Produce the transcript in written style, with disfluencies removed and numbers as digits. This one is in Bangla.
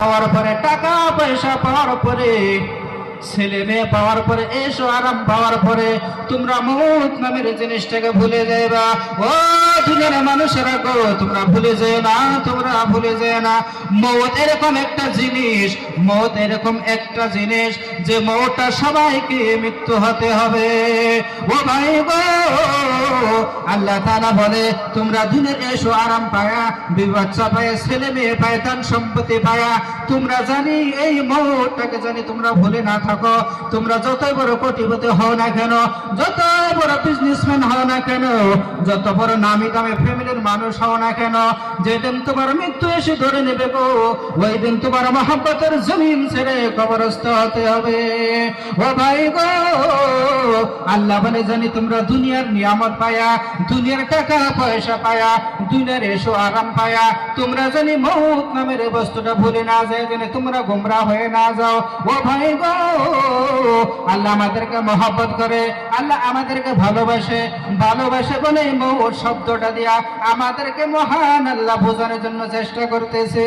পাওয়ার পরে, টাকা পয়সা পাওয়ার পরে, ছেলে মেয়ে পাওয়ার পরে, এসো আরাম পাওয়ার পরে তোমরা মৌত নামের জিনিসটাকে ভুলে যাইবা। ও দুনিয়ার মানুষেরা গো, তোমরা ভুলে যেও না, তোমরা ভুলে যেও না। মৌত এরকম একটা জিনিস, মৌত এরকম একটা জিনিস যে মৌতটা সবাইকে মৃত্যু হতে হবে। ও ভাই গো, আল্লাহ তাআলা বলে তোমরা দুনিয়ার এসো আরাম পায়া, বিবাচ্চা পায়া, ছেলে মেয়ে পায়া, ধন সম্পত্তি পায়া, তোমরা জানি এই মৌতটাকে জানি তোমরা ভুলে না থাকো। তোমরা যতই বড় কোটিপতি হও না কেন, যত বড় বিজনেসম্যান হও না কেন, যত বড় নামি দামি ফ্যামিলির মানুষ হও না কেন, যেদিন তোমার মৃত্যু এসে ধরে নেবে গো, ওই দিন তোমার মহব্বতের জমিন ছেড়ে কবরস্থ হতে হবে। ও ভাই গো, আল্লাহ বলে জানি তোমরা দুনিয়ার নিয়ামত পায়া, দুনিয়ার টাকা পয়সা পায়া, দুনিয়ার এসো আরাম পায়া, তোমরা জানি মৌত নামের বস্তুটা ভুলে না যায়, জানি তোমরা গোমরা হয়ে না যাও। ও ভাই গো, আল্লাহ আমাদেরকে মহব্বত করে, আল্লাহ আমাদেরকে ভালোবাসে, ভালোবাসে বলে মৌত শব্দটা দিয়া আমাদেরকে মহান আল্লাহ বোঝানোর জন্য চেষ্টা করতেছে।